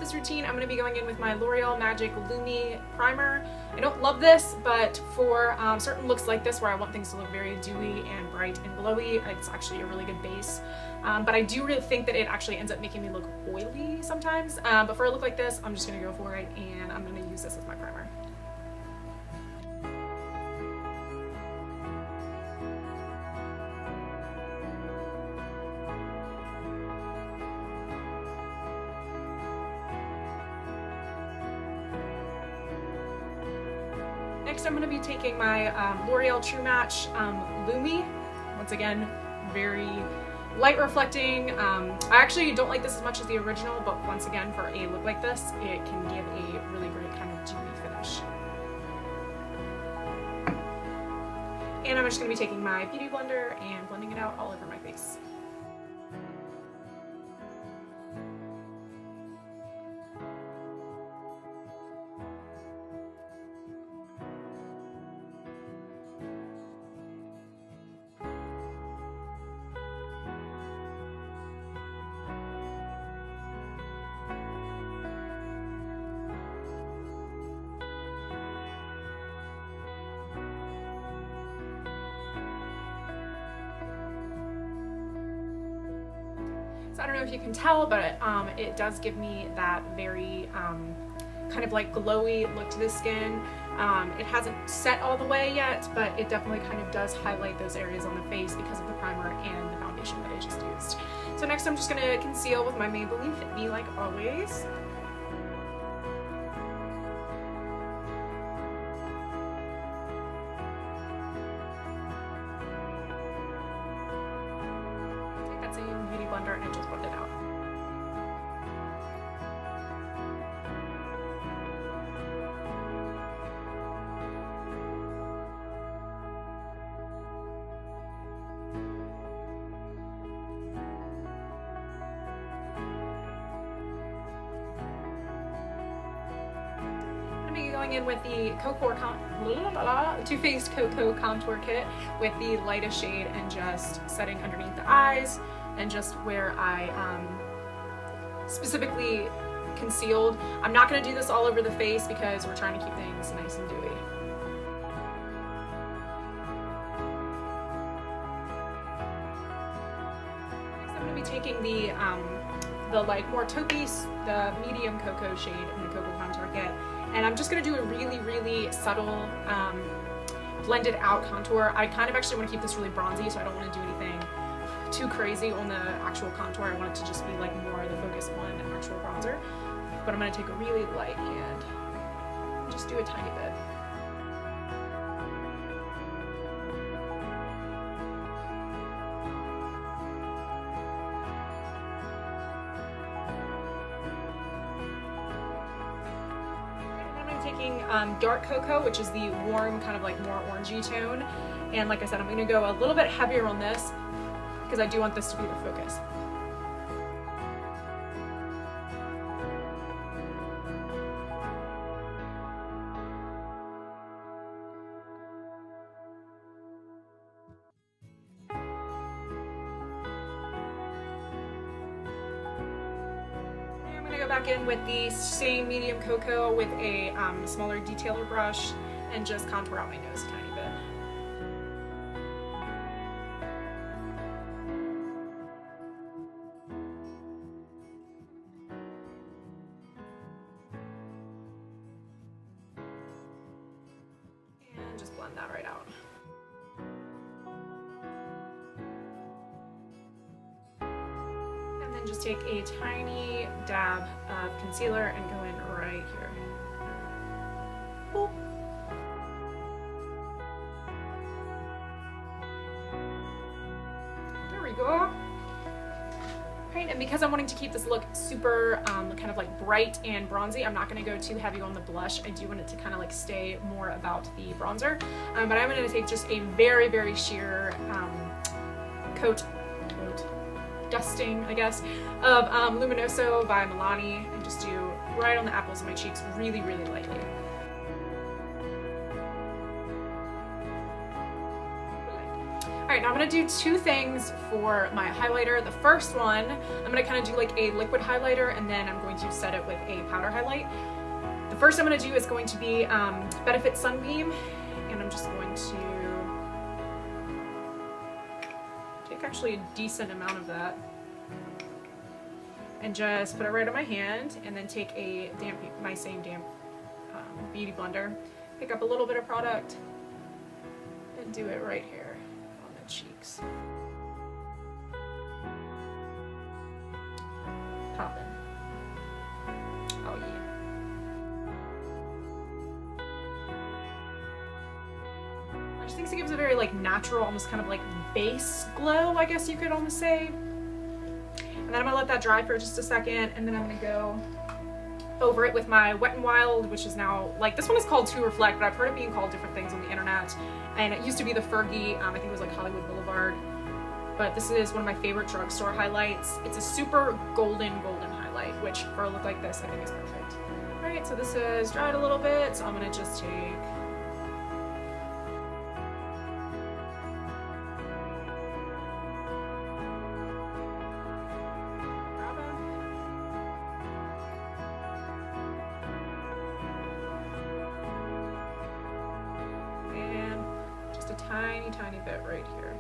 this routine, I'm going to be going in with my L'Oreal Magic Lumi Primer. I don't love this, but for certain looks like this where I want things to look very dewy and bright and glowy, it's actually a really good base. But I do really think that it actually ends up making me look oily sometimes. But for a look like this, I'm just going to go for it, and I'm going to use this as my primer. Next, I'm going to be taking my L'Oreal True Match Lumi. Once again, very light reflecting. I actually don't like this as much as the original, but once again, for a look like this, it can give a really great kind of dewy finish. And I'm just going to be taking my Beauty Blender and blending it out all over my face. So I don't know if you can tell, but it does give me that very kind of like glowy look to the skin. It hasn't set all the way yet, but it definitely kind of does highlight those areas on the face because of the primer and the foundation that I just used. So next I'm just going to conceal with my Maybelline Fit Me like always. Beauty blender and just blend it out. I'm going to be going in with the Too Faced Cocoa Contour Kit with the lightest shade and just setting underneath the eyes and just where I specifically concealed. I'm not going to do this all over the face because we're trying to keep things nice and dewy. Next I'm going to be taking the like more taupey, the medium cocoa shade in the Cocoa Contour Kit, and I'm just going to do a really subtle blended out contour. I kind of actually want to keep this really bronzy, so I don't want to do anything too crazy on the actual contour. I want it to just be like more the focus on actual bronzer. But I'm going to take a really light hand and just do a tiny bit. Taking dark cocoa, which is the warm, kind of like more orangey tone, and like I said, I'm going to go a little bit heavier on this because I do want this to be the focus. Go back in with the same medium cocoa with a smaller detailer brush and just contour out my nose a tiny bit. And just blend that right out. Just take a tiny dab of concealer and go in right here. Boop. There we go. Right, and because I'm wanting to keep this look super kind of like bright and bronzy, I'm not going to go too heavy on the blush. I do want it to kind of like stay more about the bronzer, but I'm going to take just a very sheer dusting, I guess, of Luminoso by Milani, and just do right on the apples of my cheeks really lightly. Alright, right, now I'm gonna do two things for my highlighter. The first one, I'm gonna kind of do like a liquid highlighter, and then I'm going to set it with a powder highlight. The first I'm gonna do is going to be Benefit Sunbeam, and I'm just going to take actually a decent amount of that and just put it right on my hand, and then take a my same damp beauty blender, pick up a little bit of product, and do it right here on the cheeks. Pop in. Oh yeah. I just think it gives a very like natural, almost kind of like base glow, I guess you could almost say. And then I'm gonna let that dry for just a second, and then I'm gonna go over it with my Wet n Wild, which is now, like, this one is called To Reflect, but I've heard it being called different things on the internet. And it used to be the Fergie, I think it was like Hollywood Boulevard. But this is one of my favorite drugstore highlights. It's a super golden highlight, which for a look like this, I think is perfect. All right, so this is dried a little bit, so I'm gonna just take tiny bit right here.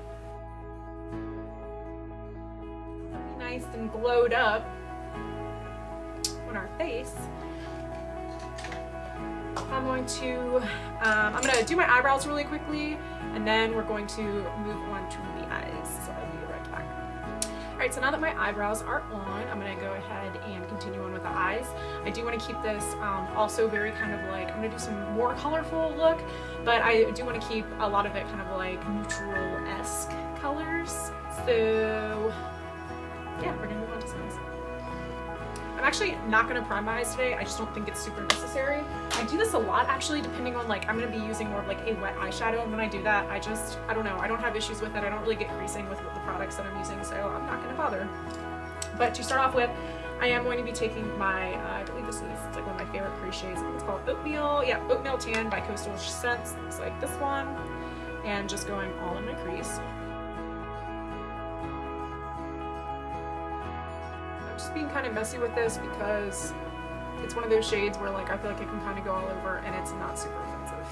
Be nice and glowed up on our face. I'm going to do my eyebrows really quickly, and then we're going to move on to the eyes. So I'll be right back. All right, so now that my eyebrows are on, I'm going to go ahead and continue on with the eyes. I do want to keep this also very kind of like, I'm going to do some more colorful look, but I do want to keep a lot of it kind of like neutral-esque colors. So yeah, we're going to move on to some eyes. I'm actually not going to prime my eyes today. I just don't think it's super necessary. I do this a lot actually, depending on like, I'm going to be using more of like a wet eyeshadow, and when I do that, I don't know, I don't have issues with it. I don't really get creasing with the products that I'm using, so I'm not going to bother. But to start off with, I am going to be taking my, I believe this is like one of my favorite crease shades. I think it's called Oatmeal. Yeah, Oatmeal Tan by Coastal Scents. Looks like this one. And just going all in my crease. I'm just being kind of messy with this because it's one of those shades where like I feel like it can kind of go all over and it's not super offensive.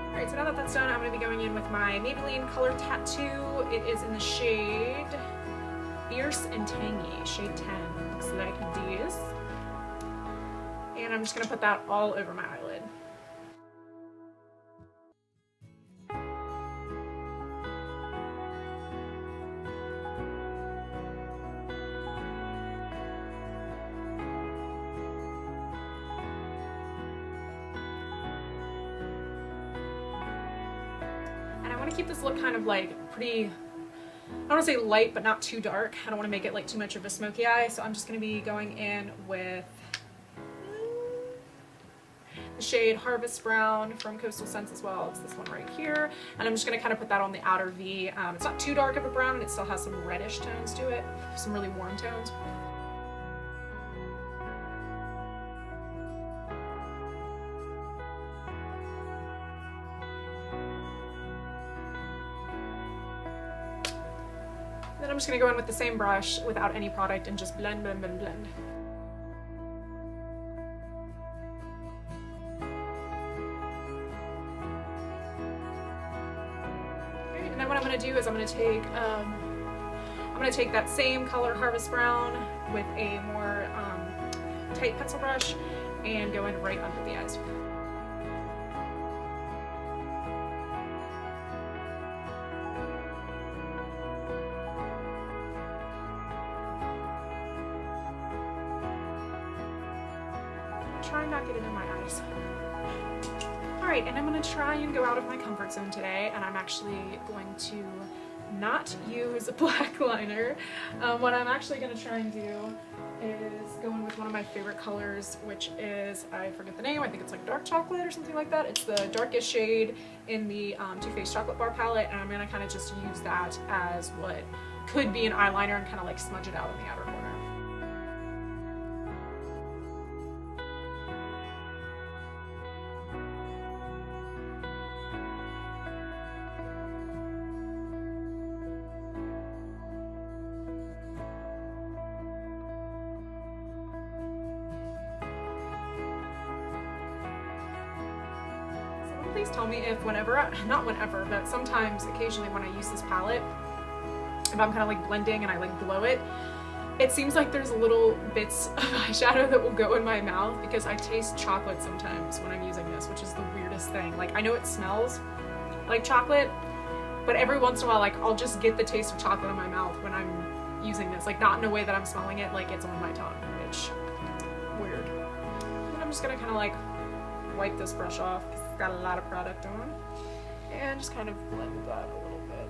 Alright, so now that that's done, I'm going to be going in with my Maybelline Color Tattoo. It is in the shade Fierce and Tangy, shade 10. Looks like this. And I'm just going to put that all over my eyelid. Keep this look kind of like pretty, I don't want to say light, but not too dark. I don't want to make it like too much of a smoky eye, so I'm just going to be going in with the shade Harvest Brown from Coastal Scents as well. It's this one right here, and I'm just going to kind of put that on the outer V. It's not too dark of a brown, and it still has some reddish tones to it, some really warm tones. Then I'm just going to go in with the same brush without any product and just blend, blend, blend, blend. Okay, and then what I'm going to do is I'm going to take that same color Harvest Brown with a more tight pencil brush and go in right under the eyes. Try and not get it in my eyes. Alright, and I'm going to try and go out of my comfort zone today, and I'm actually going to not use a black liner. What I'm actually going to try and do is go in with one of my favorite colors, which is, I forget the name, I think it's like dark chocolate or something like that. It's the darkest shade in the Too Faced Chocolate Bar palette, and I'm going to kind of just use that as what could be an eyeliner and kind of like smudge it out in the outer corner. Please tell me if not whenever, but sometimes, occasionally when I use this palette, if I'm kind of like blending and I like blow it, it seems like there's little bits of eyeshadow that will go in my mouth because I taste chocolate sometimes when I'm using this, which is the weirdest thing. Like, I know it smells like chocolate, but every once in a while, like, I'll just get the taste of chocolate in my mouth when I'm using this. Like, not in a way that I'm smelling it, like it's on my tongue, which, weird. And I'm just gonna kind of like wipe this brush off because it's got a lot of product on, and just kind of blend that a little bit.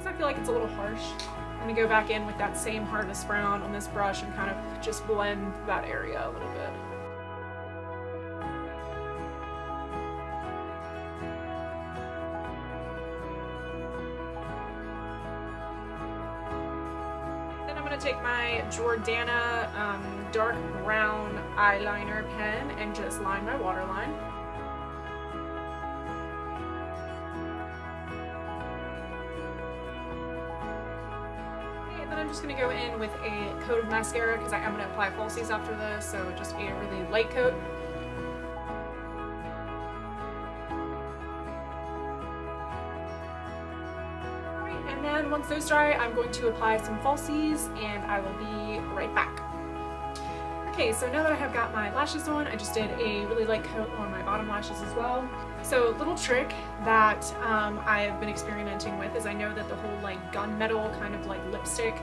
I feel like it's a little harsh. I'm gonna go back in with that same Harvest Brown on this brush and kind of just blend that area a little bit. Then I'm gonna take my Jordana dark brown eyeliner pen and just line my waterline. I'm just going to go in with a coat of mascara because I am going to apply falsies after this, so just a really light coat. Alright, and then once those dry, I'm going to apply some falsies and I will be right back. Okay, so now that I have got my lashes on, I just did a really light coat on my bottom lashes as well. So little trick that I have been experimenting with is I know that the whole like gunmetal kind of like lipstick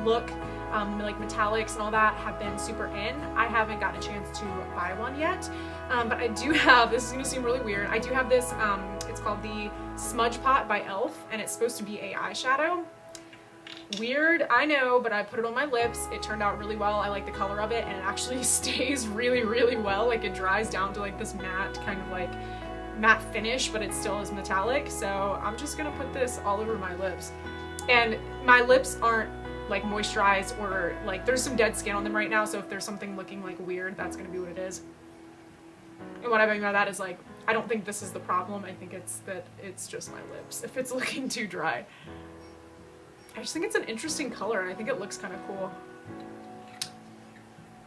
look, like metallics and all that have been super in. I haven't gotten a chance to buy one yet, but I do have, this is going to seem really weird, I do have this, it's called the Smudge Pot by e.l.f. and it's supposed to be a eyeshadow. Weird, I know, but I put it on my lips. It turned out really well. I like the color of it and it actually stays really, really well. Like it dries down to like this matte kind of like matte finish, but it still is metallic. So I'm just gonna put this all over my lips. And my lips aren't like moisturized or like there's some dead skin on them right now. So if there's something looking like weird, that's gonna be what it is. And what I mean by that is like, I don't think this is the problem. I think it's that it's just my lips if it's looking too dry. I just think it's an interesting color and I think it looks kind of cool.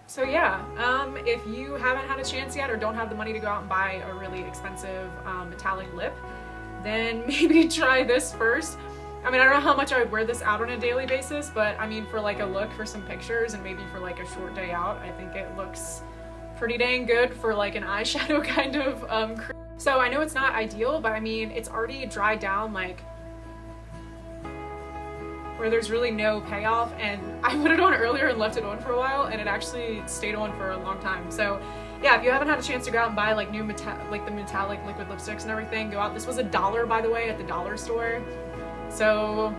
So yeah, if you haven't had a chance yet or don't have the money to go out and buy a really expensive metallic lip, then maybe try this first. I mean, I don't know how much I would wear this out on a daily basis, but I mean for like a look for some pictures and maybe for like a short day out, I think it looks pretty dang good for like an eyeshadow kind of So I know it's not ideal, but I mean, it's already dried down like where there's really no payoff, and I put it on earlier and left it on for a while and it actually stayed on for a long time. So yeah, if you haven't had a chance to go out and buy like new like the metallic liquid lipsticks and everything, go out. This was $1, by the way, at the dollar store. So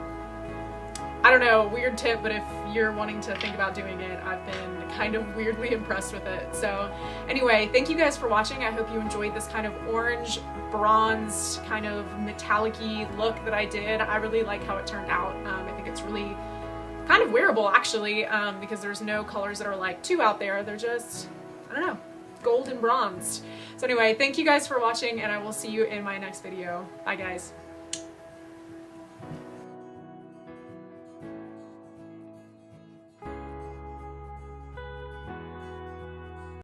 I don't know, weird tip, but if you're wanting to think about doing it, I've been kind of weirdly impressed with it. So anyway, thank you guys for watching. I hope you enjoyed this kind of orange bronze kind of metallic-y look that I did. I really like how it turned out. I think it's really kind of wearable actually, because there's no colors that are like too out there. They're just, I don't know, gold and bronzed. So anyway, thank you guys for watching and I will see you in my next video. Bye guys.